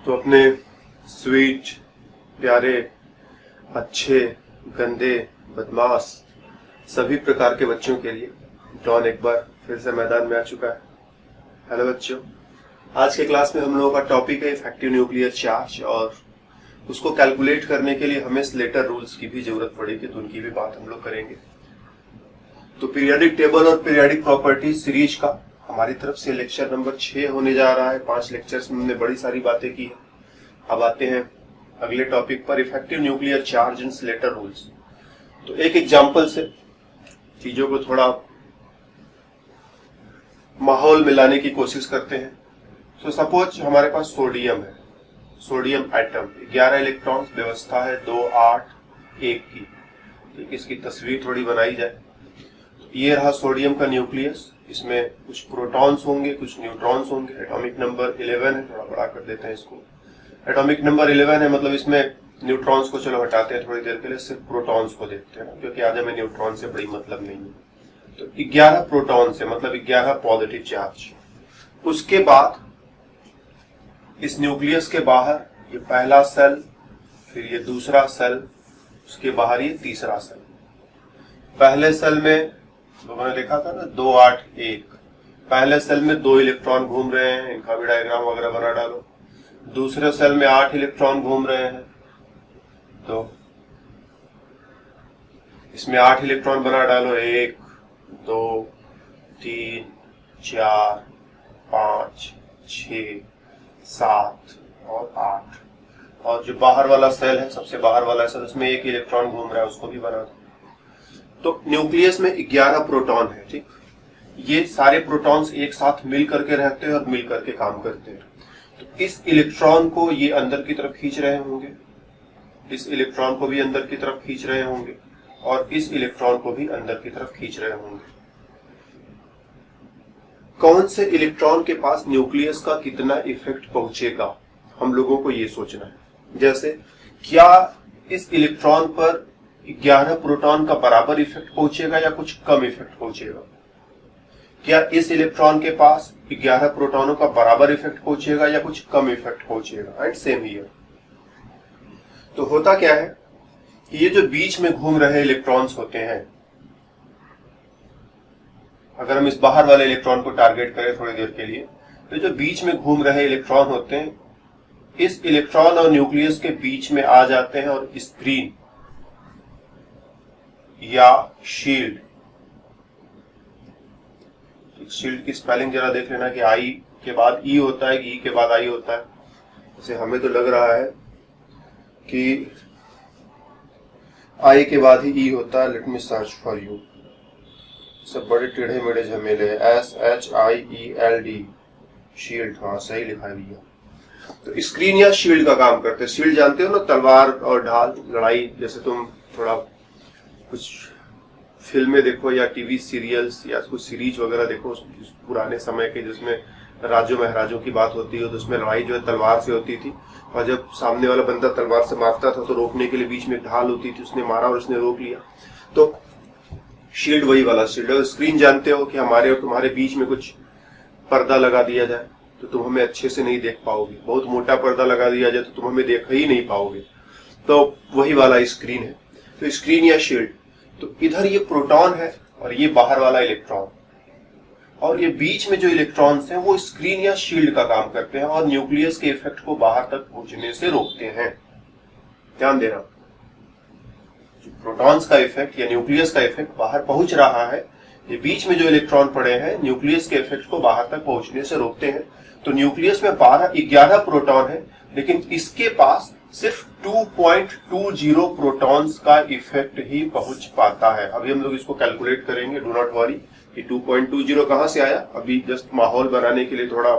तो अपने स्वीट, प्यारे, अच्छे, गंदे, बदमाश सभी प्रकार के बच्चों के लिए डॉन एक बार फिर से मैदान में आ चुका है। हेलो बच्चों, आज के क्लास में हम लोगों का टॉपिक है इफेक्टिव न्यूक्लियर चार्ज, और उसको कैलकुलेट करने के लिए हमें स्लेटर रूल्स की भी जरूरत पड़ेगी, तो उनकी भी बात हम लोग करेंगे। तो पीरियोडिक टेबल और पीरियोडिक प्रॉपर्टीज सीरीज का हमारी तरफ से लेक्चर नंबर 6 होने जा रहा है। 5 लेक्चर्स में हमने बड़ी सारी बातें की है। अब आते हैं अगले टॉपिक पर, effective nuclear charge and Slater rules. तो एक एग्जांपल से चीजों को थोड़ा माहौल में लाने की कोशिश करते हैं। तो सपोज हमारे पास सोडियम है, सोडियम एटम, 11 इलेक्ट्रॉन व्यवस्था है 2 8 1 की। ठीक, इसकी तस्वीर थोड़ी बनाई जाए। ये रहा सोडियम का न्यूक्लियस, इसमें कुछ प्रोटॉन्स होंगे, कुछ न्यूट्रॉन्स होंगे। एटॉमिक नंबर 11 है, थोड़ा बड़ा कर देते हैं इसको। एटॉमिक नंबर 11 है, मतलब इसमें न्यूट्रॉन्स को चलो हटाते हैं थोड़ी देर के लिए, सिर्फ प्रोटॉन्स को देखते हैं, क्योंकि आज हमें न्यूट्रॉन से बड़ी मतलब नहीं है। तो 11 प्रोटॉन से मतलब 11 पॉजिटिव चार्ज। उसके बाद इस न्यूक्लियस के बाहर ये पहला सेल, फिर ये दूसरा सेल, उसके बाहर ये तीसरा सेल। पहले सेल में मैंने देखा था ना 2 8 1, पहले सेल में 2 इलेक्ट्रॉन घूम रहे हैं, इनका भी डायग्राम वगैरह बना डालो। दूसरे सेल में 8 इलेक्ट्रॉन घूम रहे हैं, तो इसमें 8 इलेक्ट्रॉन बना डालो। 1 2 3 4 5 6 7 और 8। और जो बाहर वाला सेल है, सबसे बाहर वाला सेल, उसमें 1 इलेक्ट्रॉन घूम रहा है, उसको भी बना दो। तो न्यूक्लियस में 11 प्रोटॉन है। ठीक, ये सारे प्रोटॉन्स एक साथ मिल करके रहते हैं और मिल करके काम करते हैं। तो इस इलेक्ट्रॉन को ये अंदर की तरफ खींच रहे होंगे, इस इलेक्ट्रॉन को भी अंदर की तरफ खींच रहे होंगे, और इस इलेक्ट्रॉन को भी अंदर की तरफ खींच रहे होंगे। कौन से इलेक्ट्रॉन के पास न्यूक्लियस का कितना इफेक्ट पहुंचेगा, हम लोगों को ये सोचना है। जैसे क्या इस इलेक्ट्रॉन पर 11 प्रोटॉन का बराबर इफेक्ट पहुंचेगा या कुछ कम इफेक्ट पहुंचेगा? क्या इस इलेक्ट्रॉन के पास 11 प्रोटॉनों का बराबर इफेक्ट पहुंचेगा या कुछ कम इफेक्ट पहुंचेगा? And same here. तो होता क्या है, ये जो बीच में घूम रहे इलेक्ट्रॉन्स होते हैं, अगर हम इस बाहर वाले इलेक्ट्रॉन को टारगेट करें थोड़ी देर के लिए, तो जो बीच में घूम रहे इलेक्ट्रॉन होते हैं, इस इलेक्ट्रॉन और न्यूक्लियस के बीच में आ जाते हैं और स्क्रीन या शील्ड, शील्ड की स्पेलिंग जरा देख लेना कि आई के बाद ई होता है कि ई के बाद आई होता है। जैसे हमें तो लग रहा है कि आई के बाद ही ई होता है। Let me search for you. सब बड़े टेढ़े मेढ़े झमेले, SHIELD, शील्ड। हाँ, सही लिखा है भैया। तो स्क्रीन या शील्ड का काम करते हैं। शील्ड जानते हो ना, तलवार और ढाल, लड़ाई। जैसे तुम थोड़ा कुछ फिल्में देखो या टीवी सीरियल्स या कुछ सीरीज वगैरह देखो पुराने समय के, जिसमें राजों महाराजों की बात होती है, तो उसमें लड़ाई जो है तलवार से होती थी, और जब सामने वाला बंदा तलवार से मारता था तो रोकने के लिए बीच में ढाल होती थी, उसने मारा और उसने रोक लिया। तो शील्ड वही वाला शील्ड है। स्क्रीन जानते हो कि हमारे और तुम्हारे बीच में कुछ पर्दा लगा दिया जाए तो तुम हमें अच्छे से नहीं देख पाओगे। बहुत मोटा पर्दा लगा दिया जाए तो तुम हमें देख ही नहीं पाओगे। तो वही वाला स्क्रीन है। तो स्क्रीन या शील्ड। तो इधर ये प्रोटॉन है और ये बाहर वाला इलेक्ट्रॉन, और ये बीच में जो इलेक्ट्रॉन्स हैं वो स्क्रीन या शील्ड का काम करते हैं और न्यूक्लियस के इफेक्ट को बाहर तक पहुंचने से रोकते हैं। ध्यान देना, जो प्रोटॉन्स का इफेक्ट या न्यूक्लियस का इफेक्ट बाहर पहुंच रहा है, ये बीच में जो इलेक्ट्रॉन पड़े हैं न्यूक्लियस के इफेक्ट को बाहर तक पहुंचने से रोकते हैं। तो न्यूक्लियस में 11 प्रोटॉन है, लेकिन इसके पास सिर्फ 2.20 प्रोटॉन्स का इफेक्ट ही पहुंच पाता है। अभी हम लोग इसको कैलकुलेट करेंगे, डू नॉट वरी कि 2.20 कहां से आया। अभी जस्ट माहौल बनाने के लिए थोड़ा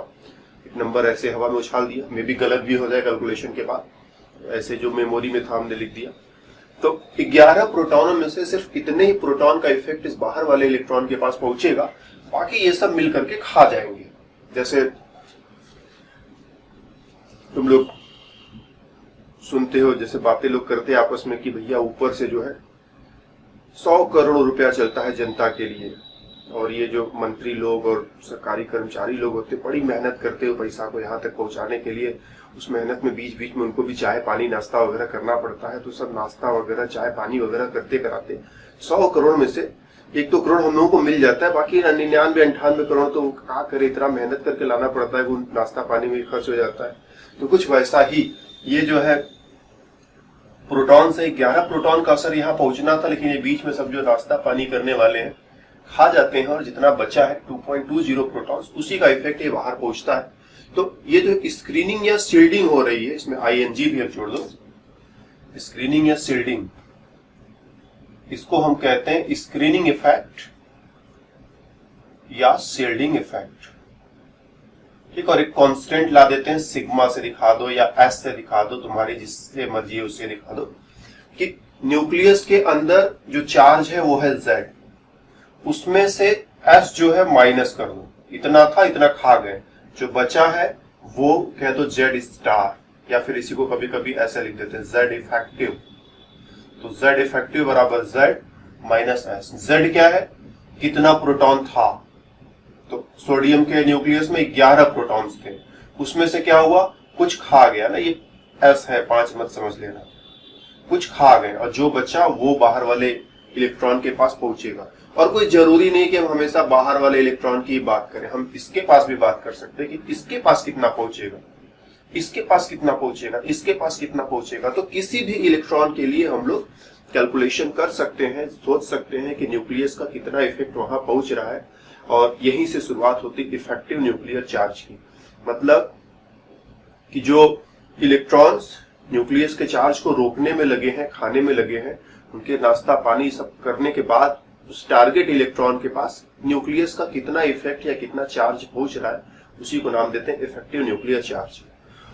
एक नंबर ऐसे हवा में उछाल दिया, मे भी गलत भी हो जाए कैलकुलेशन के बाद, ऐसे जो मेमोरी में था हमने लिख दिया। तो 11 प्रोटॉनों में से सिर्फ इतने ही प्रोटॉन का इफेक्ट इस बाहर वाले इलेक्ट्रॉन के पास पहुंचेगा, बाकी ये सब मिल करके खा जाएंगे। जैसे तुम लोग सुनते हो, जैसे बातें लोग करते हैं आपस में कि भैया ऊपर से जो है 100 करोड़ रुपया चलता है जनता के लिए, और ये जो मंत्री लोग और सरकारी कर्मचारी लोग होते बड़ी मेहनत करते हो पैसा को यहाँ तक पहुंचाने के लिए। उस मेहनत में बीच बीच में उनको भी चाय पानी नाश्ता वगैरह करना पड़ता है, तो सब नाश्ता वगैरह चाय पानी वगैरह करते कराते 100 करोड़ में से 1-2 करोड़ हम लोगों को मिल जाता है, बाकी 99-98 करोड़ तो क्या करे, इतना मेहनत करके लाना पड़ता है, वो नाश्ता पानी में खर्च हो जाता है। तो कुछ वैसा ही ये जो है प्रोटॉन से 11 प्रोटॉन का असर यहाँ पहुंचना था, लेकिन ये बीच में सब जो नाश्ता पानी करने वाले हैं खा जाते हैं, और जितना बचा है 2.20 प्रोटॉन्स उसी का इफेक्ट ये बाहर पहुंचता है। तो ये जो स्क्रीनिंग या शील्डिंग हो रही है, इसमें आईएनजी भी जोड़ दो, स्क्रीनिंग या शील्डिंग, इसको हम कहते हैं स्क्रीनिंग इफेक्ट या शील्डिंग इफेक्ट। ठीक, और एक कांस्टेंट ला देते हैं, सिग्मा से दिखा दो या एस से दिखा दो, तुम्हारी जिससे मर्जी है उससे दिखा दो, कि न्यूक्लियस के अंदर जो चार्ज है वो है Z, उसमें से S जो है माइनस कर दो, इतना था इतना खा गए, जो बचा है वो कह दो Z स्टार, या फिर इसी को कभी कभी ऐसे लिख देते हैं Z इफेक्टिव। तो Z इफेक्टिव बराबर Z माइनस S। Z क्या है, कितना प्रोटॉन था, तो सोडियम के न्यूक्लियस में 11 प्रोटॉन्स थे, उसमें से क्या हुआ, कुछ खा गया ना, ये S है 5 मत समझ लेना, कुछ खा गए, और जो बचा वो बाहर वाले इलेक्ट्रॉन के पास पहुंचेगा। और कोई जरूरी नहीं कि हम हमेशा बाहर वाले इलेक्ट्रॉन की बात करें, हम इसके पास भी बात कर सकते हैं कि इसके पास कितना पहुंचेगा, इसके पास कितना पहुंचेगा, इसके पास कितना पहुंचेगा। तो किसी भी इलेक्ट्रॉन के लिए हम लोग कैलकुलेशन कर सकते हैं, सोच सकते हैं कि न्यूक्लियस का कितना इफेक्ट वहां पहुंच रहा है, और यहीं से शुरुआत होती है इफेक्टिव न्यूक्लियर चार्ज की। मतलब कि जो इलेक्ट्रॉन्स न्यूक्लियस के चार्ज को रोकने में लगे हैं, खाने में लगे हैं, उनके नाश्ता पानी सब करने के बाद उस टारगेट इलेक्ट्रॉन के पास न्यूक्लियस का कितना इफेक्ट या कितना चार्ज पहुंच रहा है, उसी को नाम देते हैं इफेक्टिव न्यूक्लियर चार्ज।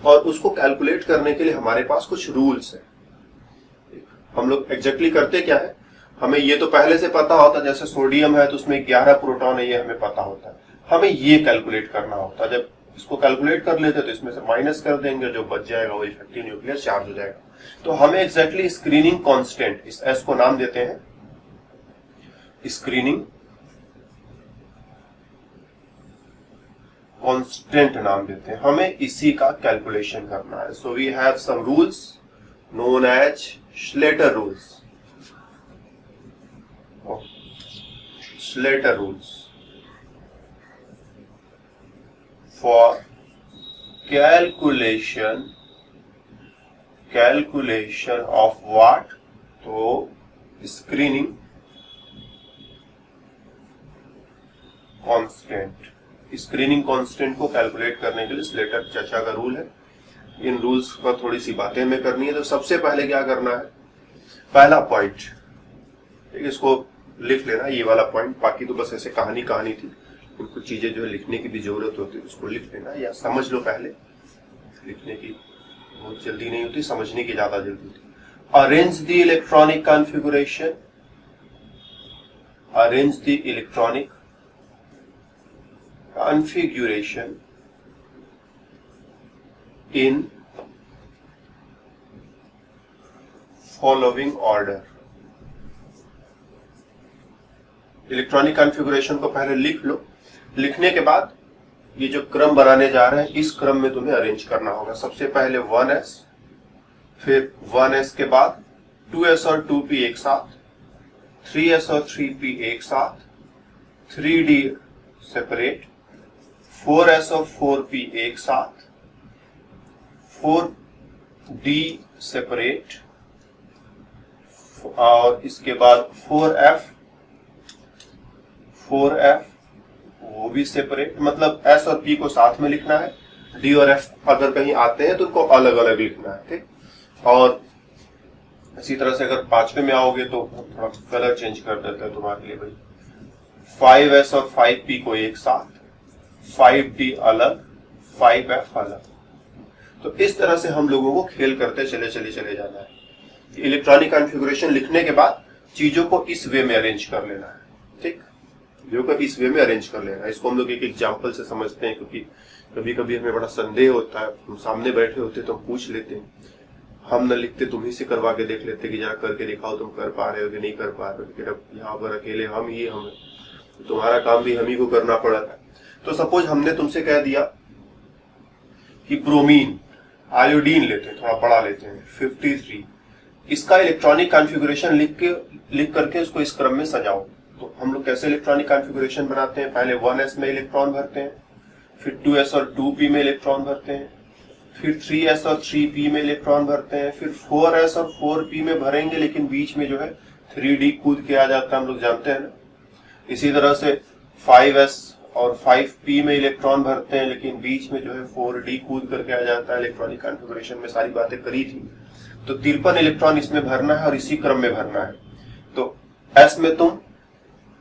और उसको कैलकुलेट करने के लिए हमारे पास कुछ रूल्स है। हम लोग एग्जैक्टली करते क्या है, हमें ये तो पहले से पता होता है, जैसे सोडियम है तो उसमें 11 प्रोटॉन है, ये हमें पता होता है, हमें ये कैलकुलेट करना होता है। जब इसको कैलकुलेट कर लेते तो इसमें से माइनस कर देंगे, जो बच जाएगा वो इफेक्टिव न्यूक्लियर चार्ज हो जाएगा। तो हमें एग्जैक्टली स्क्रीनिंग कांस्टेंट, इस एस को नाम देते हैं स्क्रीनिंग कांस्टेंट नाम देते हैं, हमें इसी का कैलकुलेशन करना है। So we have some rules known as Slater rules. Slater rules for calculation of what? तो screening constant, स्क्रीनिंग कांस्टेंट को कैलकुलेट करने के लिए स्लेटर चाचा का रूल है। इन रूल्स पर थोड़ी सी बातें हमें करनी है। तो सबसे पहले क्या करना है, पहला पॉइंट, ठीक है, इसको लिख लेना, ये वाला पॉइंट, बाकी तो बस ऐसे कहानी थी, कुछ चीजें जो है लिखने की भी जरूरत होती है, उसको लिख लेना या समझ लो पहले, लिखने की बहुत जल्दी नहीं होती, समझने की ज्यादा जल्दी होती। Arrange the electronic configuration, arrange the electronic configuration in following order। Electronic configuration को पहले लिख लो, लिखने के बाद ये जो क्रम बनाने जा रहे हैं इस क्रम में तुम्हें अरेंज करना होगा। सबसे पहले 1s, फिर 1s के बाद 2s और 2p एक साथ, 3s और 3p एक साथ, 3d सेपरेट, 4s और 4p एक साथ, 4d सेपरेट, और इसके बाद 4f वो भी सेपरेट। मतलब s और p को साथ में लिखना है, d और f अगर कहीं आते हैं तो उनको अलग अलग लिखना है, ठीक। और इसी तरह से अगर 5वें में आओगे तो थोड़ा कलर चेंज कर देते हैं तुम्हारे लिए भाई। 5s और 5p को एक साथ, 5d अलग, 5f अलग। तो इस तरह से हम लोगों को खेल करते चले जाना है। इलेक्ट्रॉनिक कॉन्फ़िगरेशन लिखने के बाद चीजों को इस वे में अरेंज कर लेना है, ठीक, जो को इस वे में अरेंज कर लेना है। इसको हम लोग एक एग्जांपल से समझते हैं, क्योंकि कभी कभी हमें बड़ा संदेह होता है, हम सामने बैठे होते तो हम पूछ लेते हैं, हम न लिखते तुम्ही से करवा के देख लेते कि जरा करके दिखाओ तुम कर पा रहे हो कि नहीं कर पा रहे हो, यहाँ पर अकेले हम ही हम। तुम्हारा काम भी हम ही को करना पड़ा था। तो सपोज हमने तुमसे कह दिया कि ब्रोमीन आयोडीन लेते हैं, थोड़ा बड़ा लेते हैं 53, इसका इलेक्ट्रॉनिक कॉन्फ़िगरेशन लिख करके उसको इस क्रम में सजाओ। तो हम लोग कैसे इलेक्ट्रॉनिक कॉन्फ़िगरेशन बनाते हैं, पहले 1s में इलेक्ट्रॉन भरते हैं, फिर 2s और 2p में इलेक्ट्रॉन भरते हैं, फिर 3s और 3p में इलेक्ट्रॉन भरते हैं, फिर 4s और 4p में भरेंगे, लेकिन बीच में जो है 3d कूद के आ जाता है, हम लोग जानते हैं ना। इसी तरह से 5s और 5p में इलेक्ट्रॉन भरते हैं, लेकिन बीच में जो है 4d कूद करके आ जाता है। इलेक्ट्रॉनिक कॉन्फ़िगरेशन में सारी बातें करी थी। तो 53 इलेक्ट्रॉन इसमें भरना है और इसी क्रम में भरना है। तो s में तुम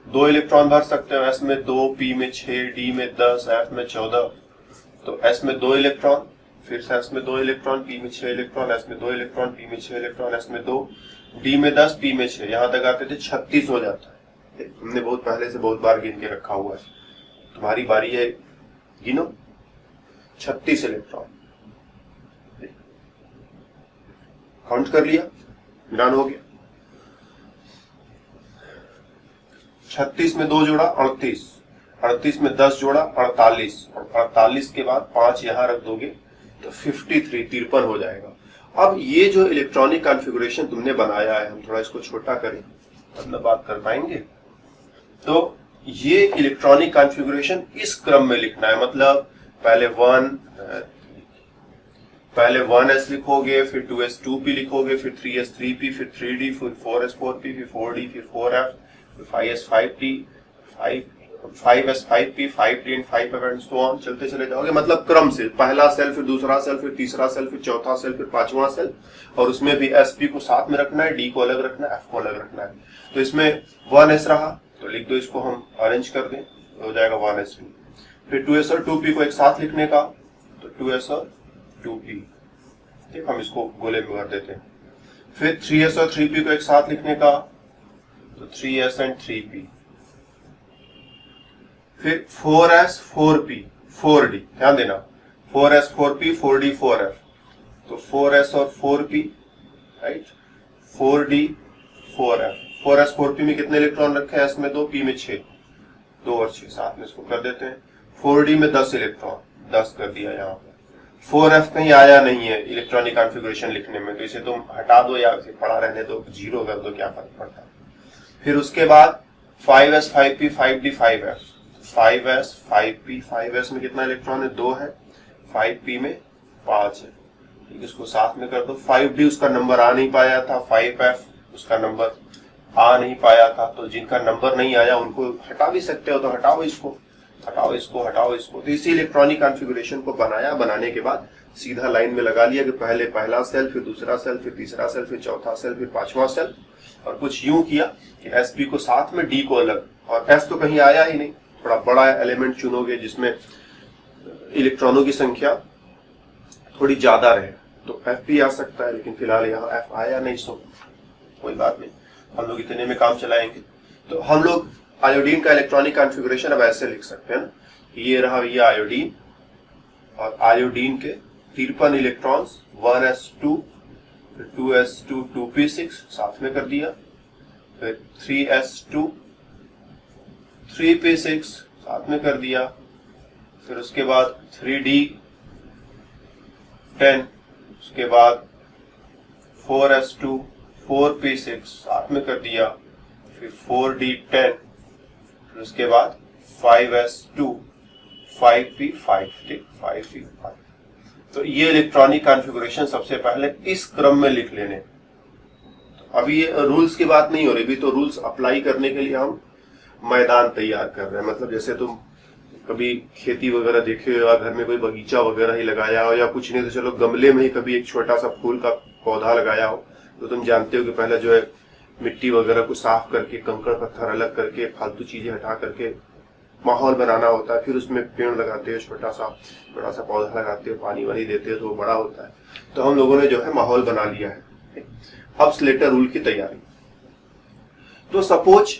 2 इलेक्ट्रॉन भर सकते हो, s में 2, p में 6, d में 10, f में 14। तो s में 2 इलेक्ट्रॉन, फिर से s में 2 इलेक्ट्रॉन, p में 6 इलेक्ट्रॉन, s में 2 इलेक्ट्रॉन, p में 6 इलेक्ट्रॉन, s में 2, d में 10, p में 6, यहां तक आते थे 36 हो जाता है। हमने बहुत पहले से बहुत बार गिन के रखा हुआ है। तुम्हारी बारी है, गिनो 36 इलेक्ट्रॉन। काउंट कर लिया, मिलान हो गया। 36 में 2 जोड़ा 38, 38 में 10 जोड़ा 48, और 48 के बाद 5 यहां रख दोगे तो 53 हो जाएगा। अब ये जो इलेक्ट्रॉनिक कॉन्फ़िगरेशन तुमने बनाया है, हम थोड़ा इसको छोटा करें तब बात कर पाएंगे। तो ये इलेक्ट्रॉनिक कॉन्फ़िगरेशन इस क्रम में लिखना है, मतलब पहले 1s लिखोगे, फिर 2s 2p लिखोगे, फिर 3s 3p, फिर 3d, फिर 4s 4p, फिर 4d, फिर 4f, फिर 5s 5p, 5s 5p, 5d and 5f and so on, चलते चले जाओगे। मतलब क्रम से पहला सेल, फिर दूसरा सेल, फिर तीसरा सेल, फिर चौथा सेल, फिर पांचवा सेल, और उसमें भी sp को साथ में रखना है, d को अलग रखना है, f को अलग रखना है। तो इसमें 1s रहा तो लिख दो, इसको हम अरेंज कर दें, हो जाएगा 1s2। फिर 2s और 2p को एक साथ लिखने का, तो 2s और 2p, ठीक, हम इसको गोले में भर देते हैं। फिर 3s और 3p को एक साथ लिखने का, तो 3s एंड 3p। फिर 4s 4p 4d, ध्यान देना, 4s 4p 4d 4f, तो 4s और 4p, right, 4d 4f। 4s 4p में कितने इलेक्ट्रॉन रखे हैं, s में 2, p में 6, 2 और 6 साथ में इसको कर देते हैं। 4d में 10 इलेक्ट्रॉन, 10 कर दिया यहाँ पर। 4f कहीं आया नहीं है इलेक्ट्रॉनिक कॉन्फ़िगरेशन लिखने में, तो इसे तुम हटा दो या इसे पड़ा रहने दो, 0 कर दो, क्या फर्क पड़ता है। फिर उसके बाद 5s 5p 5d 5f, 5s 5p, 5s में कितना इलेक्ट्रॉन है, 2 है, 5p में 5 है, ठीक, इसको साथ में कर दो। 5d उसका नंबर आ नहीं पाया था, 5f उसका नंबर आ नहीं पाया था, तो जिनका नंबर नहीं आया उनको हटा भी सकते हो, तो हटाओ इसको, हटाओ इसको, हटाओ इसको। तो इसी इलेक्ट्रॉनिक कॉन्फ़िगरेशन को बनाया, बनाने के बाद सीधा लाइन में लगा लिया कि पहले पहला सेल, फिर दूसरा सेल, फिर तीसरा सेल, फिर चौथा सेल, फिर पांचवा सेल, और कुछ यूं किया कि sp को साथ में, d को अलग, और s तो कहीं आया ही नहीं। थोड़ा बड़ा एलिमेंट चुनोगे जिसमें इलेक्ट्रॉनों की संख्या थोड़ी ज्यादा रहे, तो f भी आ सकता है, लेकिन फिलहाल यहाँ f आया नहीं, सो कोई बात नहीं, हम लोग इतने में काम चलाएंगे। तो हम लोग आयोडीन का इलेक्ट्रॉनिक कॉन्फ़िगरेशन अब ऐसे लिख सकते हैं ना, ये रहा ये आयोडीन, और आयोडीन के 53 इलेक्ट्रॉन्स, 1s2, 2s2 2p6 साथ में कर दिया, फिर 3s2 3p6 साथ में कर दिया, फिर उसके बाद 3d 10, उसके बाद 4s2 4p6 साथ में कर दिया, फिर 4d 10, फिर उसके बाद 5s2 5p5, ठीक, 5p5। तो ये इलेक्ट्रॉनिक कॉन्फ़िगरेशन सबसे पहले इस क्रम में लिख लेने। तो अभी ये रूल्स की बात नहीं हो रही, अभी तो रूल्स अप्लाई करने के लिए हम मैदान तैयार कर रहे हैं। मतलब जैसे तुम कभी खेती वगैरह देखे हो, या घर में कोई बगीचा वगैरह ही लगाया हो, या कुछ नहीं तो चलो गमले में ही कभी एक छोटा सा फूल का पौधा लगाया हो, तो तुम जानते हो कि पहले जो है मिट्टी वगैरह को साफ करके, कंकड़ पत्थर अलग करके, फालतू चीजें हटा करके माहौल बनाना होता है। फिर उसमें पेड़ लगाते हो, छोटा सा पौधा लगाते हो, पानी वानी देते हो, तो वो बड़ा होता है। तो हम लोगों ने जो है माहौल बना लिया है। अब स्लेटर रूल की तैयारी। तो सपोज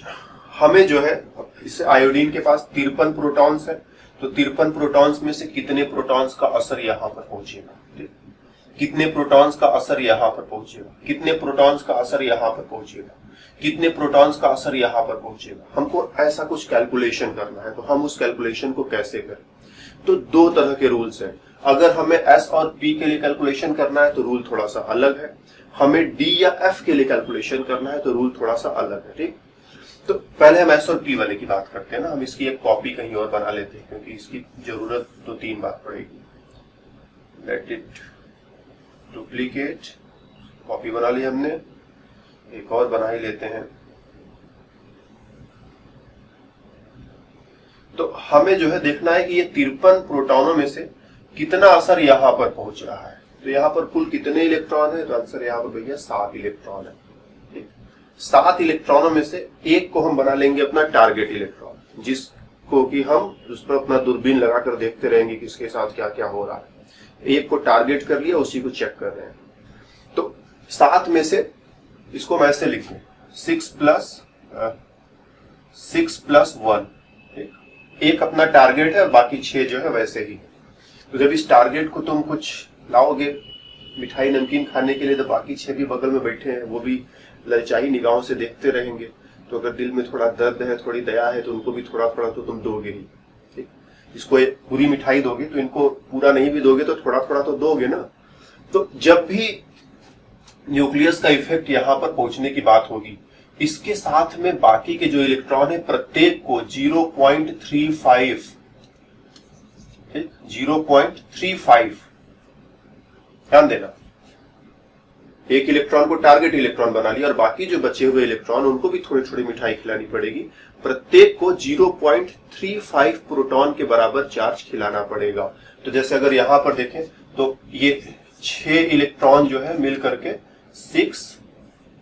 हमें जो है, इससे आयोडीन के पास 53 प्रोटॉन्स है, तो 53 प्रोटॉन्स में से कितने प्रोटॉन्स का असर यहाँ पर पहुंचेगा, कितने प्रोटॉन्स का असर यहाँ पर पहुंचेगा, कितने प्रोटॉन्स का असर यहाँ पर पहुंचेगा। कितने प्रोटॉन्स का असर यहाँ पर पहुंचेगा। हमको ऐसा कुछ कैलकुलेशन करना है, तो हम उस कैलकुलेशन को कैसे करें? तो दो तरह के रूल्स हैं। अगर हमें एस और पी के लिए कैलकुलेशन करना है तो रूल थोड़ा सा अलग है, हमें डी या एफ के लिए कैलकुलेशन करना है तो रूल थोड़ा सा अलग है। ठीक, तो पहले हम एस और पी वाले की बात करते हैं ना। हम इसकी एक कॉपी कहीं और बना लेते हैं क्योंकि इसकी जरूरत तो 3 बार पड़ेगी। लेट इट डुप्लीकेट, कॉपी बना ली हमने, एक और बना ही लेते हैं। तो हमें जो है देखना है कि ये 53 प्रोटॉनों में से कितना असर यहां पर पहुंच रहा है। तो यहां पर कुल कितने इलेक्ट्रॉन है? तो आंसर यहां पर भैया 7 इलेक्ट्रॉन है। 7 इलेक्ट्रॉनों में से एक को हम बना लेंगे अपना टारगेट इलेक्ट्रॉन, जिसको कि हम उस पर अपना दूरबीन लगाकर देखते रहेंगे किसके साथ क्या क्या हो रहा है। एक को टारगेट कर लिया, उसी को चेक कर रहे हैं। तो 7 में से इसको मैं ऐसे लिखूं 6 प्लस 1, एक अपना टारगेट है, बाकी 6 जो है वैसे ही। तो जब इस टारगेट को तुम कुछ लाओगे मिठाई नमकीन खाने के लिए, तो बाकी 6 भी बगल में बैठे हैं, वो भी ललचाई निगाहों से देखते रहेंगे। तो अगर दिल में थोड़ा दर्द है, थोड़ी दया है, तो उनको भी थोड़ा थोड़ा तो तुम दोगे ही। ठीक, इसको एक पूरी मिठाई दोगे तो इनको पूरा नहीं भी दोगे तो थोड़ा थोड़ा तो दोगे ना। तो जब भी न्यूक्लियस का इफेक्ट यहां पर पहुंचने की बात होगी, इसके साथ में बाकी के जो इलेक्ट्रॉन है प्रत्येक को 0.35, ठीक, 0.35 ध्यान देना। एक इलेक्ट्रॉन को टारगेट इलेक्ट्रॉन बना लिया और बाकी जो बचे हुए इलेक्ट्रॉन उनको भी थोड़ी थोड़ी मिठाई खिलानी पड़ेगी। प्रत्येक को 0.35 प्रोटॉन के बराबर चार्ज खिलाना पड़ेगा। तो जैसे अगर यहां पर देखें तो ये 6 इलेक्ट्रॉन जो है मिल करके 6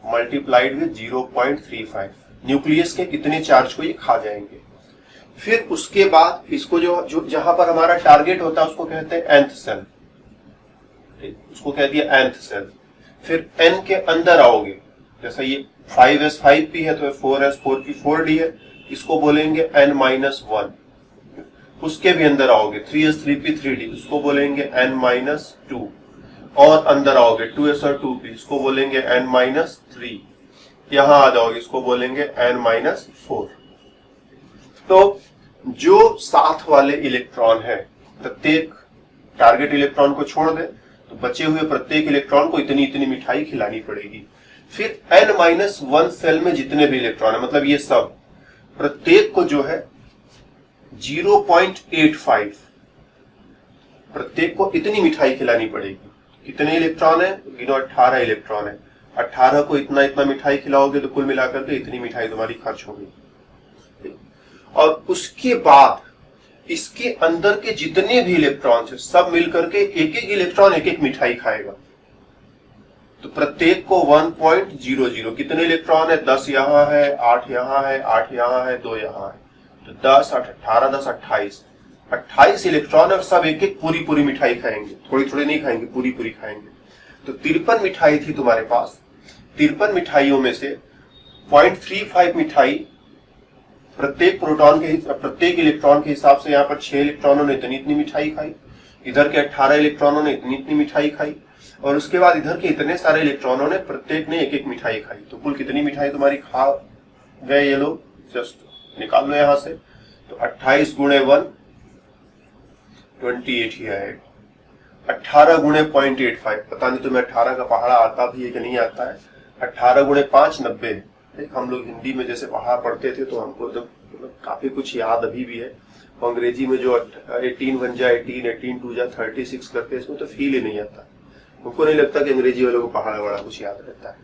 मल्टीप्लाइड विद 0.35 न्यूक्लियस के कितने चार्ज को ये खा जाएंगे। फिर उसके बाद इसको जो जहां पर हमारा टारगेट होता है उसको कहते हैं nth सेल, उसको कह दिया nth सेल। फिर n के अंदर आओगे, जैसा ये 5s5p है तो 4s4p 4d है, इसको बोलेंगे n-1। उसके भी अंदर आओगे 3s3p 3d, उसको बोलेंगे n-2। और अंदर आओगे 2s और 2p, इसको बोलेंगे n-3। यहां आ जाओगे, इसको बोलेंगे n-4। तो जो 7 वाले इलेक्ट्रॉन है, प्रत्येक टारगेट इलेक्ट्रॉन को छोड़ दे तो बचे हुए प्रत्येक इलेक्ट्रॉन को इतनी इतनी मिठाई खिलानी पड़ेगी। फिर n-1 सेल में जितने भी इलेक्ट्रॉन है, मतलब ये सब, प्रत्येक को जो है 0.85, प्रत्येक को इतनी मिठाई खिलानी पड़ेगी। कितने इलेक्ट्रॉन है? गिनो, 18 इलेक्ट्रॉन है। 18 को इतना इतना मिठाई खिलाओगे तो कुल मिलाकर के इतनी मिठाई तुम्हारी खर्च होगी। और उसके बाद इसके अंदर के जितने भी इलेक्ट्रॉन है सब मिलकर के एक एक इलेक्ट्रॉन एक एक मिठाई खाएगा। तो प्रत्येक को 1.00, कितने इलेक्ट्रॉन है? 10 यहां है, 8 यहां है, 8 यहां है, 2 यहां है, तो 10 8 18 10 28 इलेक्ट्रॉन और सब एक एक पूरी पूरी मिठाई खाएंगे, थोड़ी थोड़ी नहीं खाएंगे, पूरी पूरी खाएंगे। तो 53 मिठाई थी तुम्हारे पास। 53 मिठाइयों में से 0.35 मिठाई प्रत्येक प्रोटॉन के प्रत्येक इलेक्ट्रॉन के हिसाब से, यहाँ पर 6 इलेक्ट्रॉनों ने इतनी इतनी मिठाई खाई, इधर के 18 इलेक्ट्रॉनों ने इतनी इतनी मिठाई खाई, और उसके बाद इधर के इतने सारे इलेक्ट्रॉनों ने प्रत्येक ने एक एक मिठाई खाई। तो कुल कितनी मिठाई तुम्हारी खा गए ये लोग? जस्ट निकाल लो यहां से। तो 28 गुणे 1 28 ही आएगा। 18 गुणे 0.85, पता नहीं तुम्हें 18 का पहाड़ा आता भी है कि नहीं आता है। 18 गुणे 5 90। हम लोग हिंदी में जैसे पहाड़ा पढ़ते थे तो हमको तो काफी कुछ याद अभी भी है। अंग्रेजी में जो 18 बन जाए 18, 18 2 जा 36 करते हैं, इसमें तो फील ही नहीं आता। उनको नहीं लगता कि अंग्रेजी वालों को पहाड़ा बड़ा कुछ याद रहता है।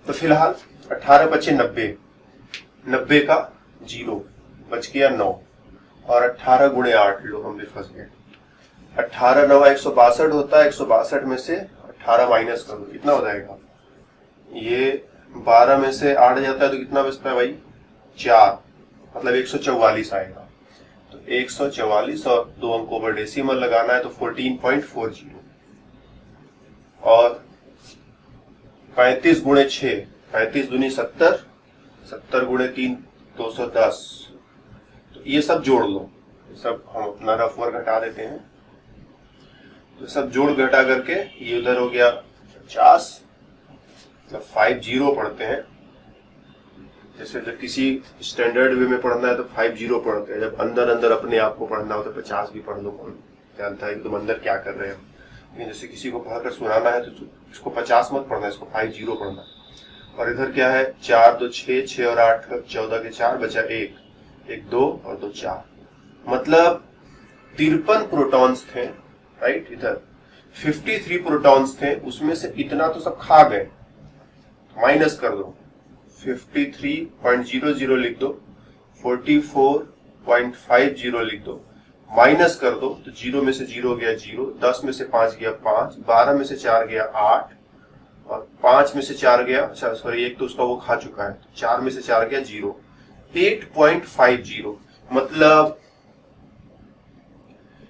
तो फिलहाल 18 बचे 90, 90 का 0 बच गया 9, और 18 गुणे 8, लो हम भी फंस गए। 18 9 162 होता है, 162 में से 18 माइनस करो, कितना हो जाएगा? ये 12 में से 8 जाता है तो कितना बचता है भाई? 4, मतलब 144 आएगा। तो 144 और 2 अंकों पर डेसिमल लगाना है तो 14.40, और 35 गुणे 6, 35 दूनी 70, 70 गुणे 3 210। तो ये सब जोड़ लो, सब हम अपना रफ वर्क हटा देते हैं। तो सब जोड़ घटा करके ये उधर हो गया 50, मतलब 50 पढ़ते हैं, जैसे जब किसी स्टैंडर्ड वे में पढ़ना है तो 50 पढ़ते हैं, जब अंदर अंदर अपने आप को पढ़ना हो तो 50 भी पढ़ लो, कौन जानता है कि तुम अंदर क्या कर रहे हो। लेकिन जैसे किसी को पढ़कर सुनाना है तो इसको 50 मत पढ़ना, इसको 50 पढ़ना। और इधर क्या है, 4 2 6, 6 और 8 14 के 4 बचा 1, 1 2 और 2 4, मतलब 53 प्रोटॉन्स थे, राइट। इधर 53 प्रोटॉन्स थे, उसमें से इतना तो सब खा गए, माइनस कर दो, 53.00 लिख दो, 44.50 लिख दो, माइनस कर दो तो 0 में से 0 गया 0, 10 में से 5 गया 5, 12 में से 4 गया 8 और 5 में से 4 गया, अच्छा सॉरी एक तो उसका वो खा चुका है, 4 में से 4 गया 0, 8.50। मतलब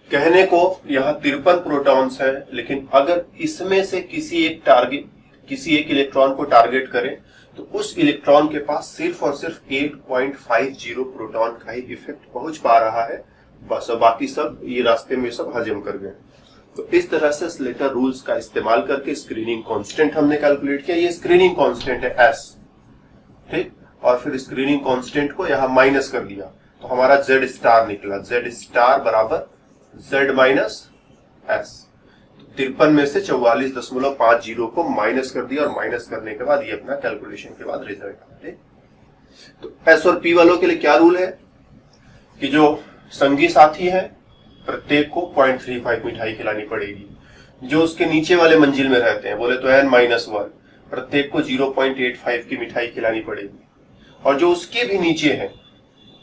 कहने को यहाँ 53 प्रोटॉन्स हैं, लेकिन अगर इसमें से किसी एक इलेक्ट्रॉन को टारगेट करें तो उस इलेक्ट्रॉन के पास सिर्फ और सिर्फ 8.50 प्रोटॉन का ही इफेक्ट पहुंच पा रहा है, बस। बाकी सब ये रास्ते में सब हजम कर गए। तो इस तरह से स्लेटर रूल्स का इस्तेमाल करके स्क्रीनिंग कांस्टेंट हमने कैलकुलेट किया। ये स्क्रीनिंग कांस्टेंट है S, ठीक। और फिर स्क्रीनिंग कांस्टेंट को यहां माइनस कर दिया तो हमारा Z स्टार निकला, Z स्टार बराबर Z माइनस S। 53 में से 44.50 को माइनस कर दिया और माइनस करने के बाद ये अपना कैलकुलेशन के बाद रिजल्ट आते। तो S और P वालों के लिए क्या रूल है कि जो संगी साथी है प्रत्येक को 0.35 मिठाई खिलानी पड़ेगी। जो उसके नीचे वाले मंजिल में रहते हैं बोले तो n-1 प्रत्येक को 0.85 की मिठाई खिलानी पड़ेगी। और जो उसके भी नीचे है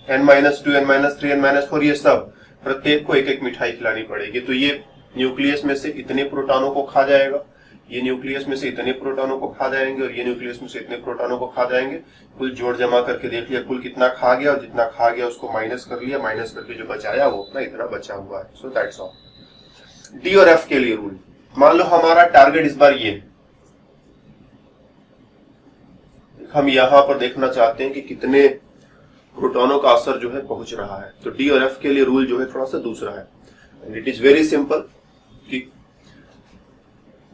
n-2, n-3, n-4 ये सब प्रत्येक को एक एक मिठाई खिलानी पड़ेगी। तो ये न्यूक्लियस में से इतने प्रोटॉनों को खा जाएगा, ये न्यूक्लियस में से इतने प्रोटॉनों को खा जाएंगे और ये न्यूक्लियस में से इतने प्रोटॉनों को खा जाएंगे। कुल जोड़ जमा करके देख लिया कुल कितना खा गया और जितना खा गया उसको माइनस कर लिया, माइनस करके जो बचाया वो अपना इतना बचा हुआ है। So that's all. डी और एफ के लिए रूल, मान लो हमारा टारगेट इस बार ये, हम यहां पर देखना चाहते हैं कि कितने प्रोटॉनों का असर जो है पहुंच रहा है। तो डी और एफ के लिए रूल जो है थोड़ा सा दूसरा है। And it is very simple कि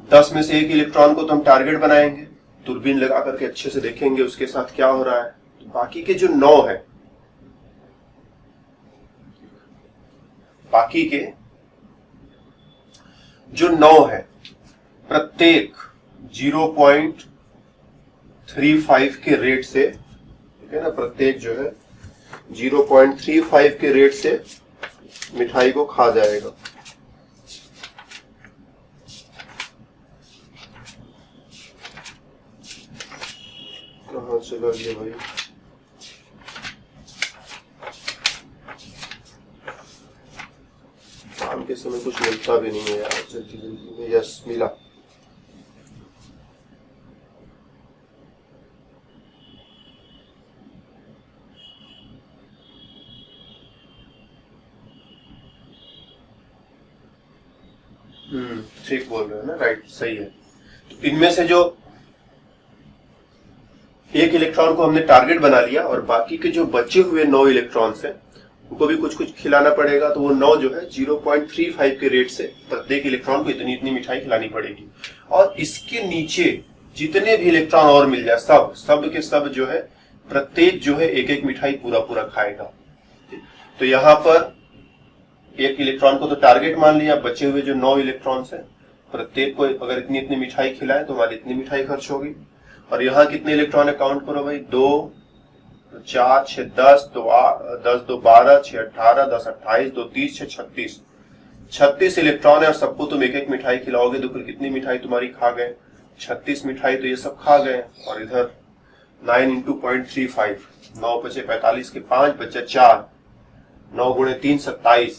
10 में से एक इलेक्ट्रॉन को तो हम टारगेट बनाएंगे, दूरबीन लगा करके अच्छे से देखेंगे उसके साथ क्या हो रहा है। तो बाकी के जो 9 है, बाकी के जो 9 है प्रत्येक 0.35 के रेट से, ठीक है ना, प्रत्येक जो है 0.35 के रेट से मिठाई को खा जाएगा। कहां चला गया भाई? शाम के समय कुछ मिलता भी नहीं है यार, जल्दी जल्दी में। यस मिला। ठीक बोल रहे हो ना, राइट, सही है। तो इनमें से जो एक इलेक्ट्रॉन को हमने टारगेट बना लिया और बाकी के जो बचे हुए 9 इलेक्ट्रॉन्स हैं उनको भी कुछ कुछ खिलाना पड़ेगा। तो वो 9 जो है 0.35 के रेट से प्रत्येक इलेक्ट्रॉन को इतनी इतनी मिठाई खिलानी पड़ेगी। और इसके नीचे जितने भी इलेक्ट्रॉन और मिल जाए सब के सब जो है प्रत्येक जो है एक एक मिठाई पूरा पूरा खाएगा। तो यहाँ पर एक इलेक्ट्रॉन को तो टारगेट मान लिया, बचे हुए जो 9 इलेक्ट्रॉन्स हैं प्रत्येक को अगर इतनी इतनी मिठाई खिलाए तो हमारी इतनी मिठाई खर्च होगी। और यहाँ कितने इलेक्ट्रॉन है काउंट करो भाई, 2 4 6 10 2 10 2 12 6 18 10 28 2 30 6 36 इलेक्ट्रॉन है और सबको तुम एक एक मिठाई खिलाओगे तो फिर कितनी मिठाई तुम्हारी खा गए? 36 मिठाई तो ये सब खा गए। और इधर 9 × 0.35, 9 बचे 45 के 5 बचे 4, 9 × 3 27,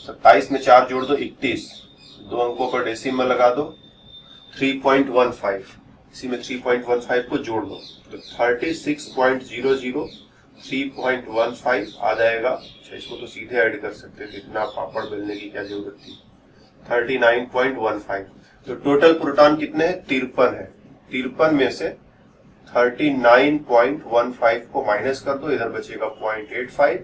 27 में 4 जोड़ दो 31, 2 अंकों पर डेसिमल लगा दो 3.15, इसी में 3.15 को जोड़ दो तो 36.00 3.15 आ जाएगा। अच्छा, इसको तो सीधे ऐड कर सकते थे, इतना पापड़ बेलने की क्या जरूरत थी। 39.15। तो टोटल प्रोटॉन कितने हैं? 53 है। 53 में से 39.15 को माइनस कर दो, इधर बचेगा 0.85।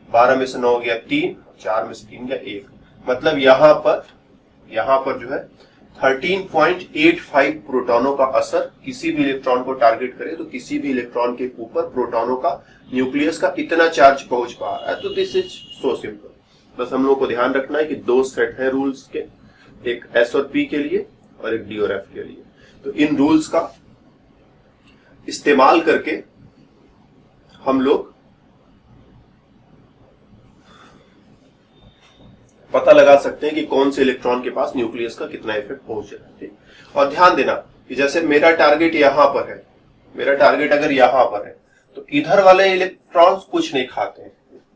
12 में से 9 गया 3, 4 में से 3 गया 1। मतलब यहाँ पर जो है 13.85 प्रोटॉनों का असर किसी भी इलेक्ट्रॉन को टारगेट करे तो किसी भी इलेक्ट्रॉन के ऊपर प्रोटॉनों का न्यूक्लियस का इतना चार्ज पहुंच पा रहा है। तो दिस इज सो सिंपल। बस हम लोग को ध्यान रखना है कि दो सेट है रूल्स के, एक एस और पी के लिए और एक डी और एफ के लिए। तो इन रूल्स का इस्तेमाल करके हम लोग पता लगा सकते हैं कि कौन से इलेक्ट्रॉन के पास न्यूक्लियस का कितना इफेक्ट पहुंच रहा है। और ध्यान देना कि जैसे मेरा टारगेट यहां पर है, मेरा टारगेट अगर यहां पर है तो इधर वाले इलेक्ट्रॉन्स कुछ नहीं खाते हैं।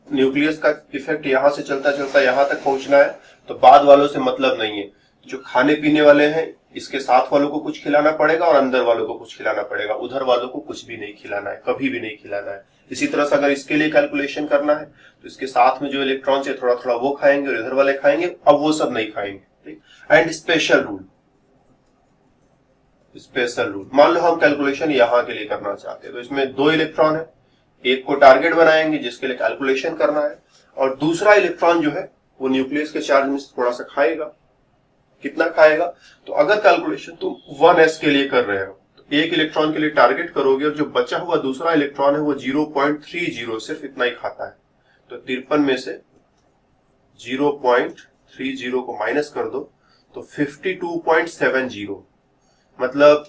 न्यूक्लियस का इफेक्ट यहां से चलता चलता यहां तक पहुंचना है, तो बाद वालों से मतलब नहीं है। जो खाने पीने वाले हैं इसके साथ वालों को कुछ खिलाना पड़ेगा और अंदर वालों को कुछ खिलाना पड़ेगा, उधर वालों को कुछ भी नहीं खिलाना है, कभी भी नहीं खिलाना है। इसी तरह से अगर इसके लिए कैलकुलेशन करना है तो इसके साथ में जो इलेक्ट्रॉन्स है थोड़ा थोड़ा वो खाएंगे और इधर वाले खाएंगे, अब वो सब नहीं खाएंगे। ठीक। And special rule, special rule, मान लो हम कैलकुलेशन यहां के लिए करना चाहते हैं तो इसमें दो इलेक्ट्रॉन है, एक को टारगेट बनाएंगे जिसके लिए कैलकुलेशन करना है और दूसरा इलेक्ट्रॉन जो है वो न्यूक्लियस के चार्ज में थोड़ा सा खाएगा। कितना खाएगा? तो अगर कैलकुलेशन तुम 1s के लिए कर रहे हो तो एक इलेक्ट्रॉन के लिए टारगेट करोगे और जो बचा हुआ दूसरा इलेक्ट्रॉन है वो 0.30 सिर्फ इतना ही खाता है। तो 53 में से 0.30 को माइनस कर दो तो 52.70, मतलब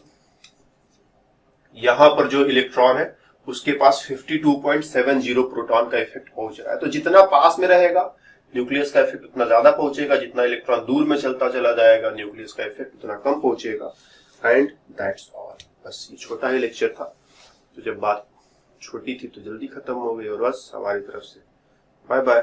यहां पर जो इलेक्ट्रॉन है उसके पास 52.70 प्रोटॉन का इफेक्ट पहुंच रहा है। तो जितना पास में रहेगा न्यूक्लियस का इफेक्ट उतना ज्यादा पहुंचेगा, जितना इलेक्ट्रॉन दूर में चलता चला जाएगा न्यूक्लियस का इफेक्ट उतना कम पहुंचेगा। And that's all. बस ये छोटा ही लेक्चर था, तो जब बात छोटी थी तो जल्दी खत्म हो गई और बस हमारी तरफ से बाय बाय।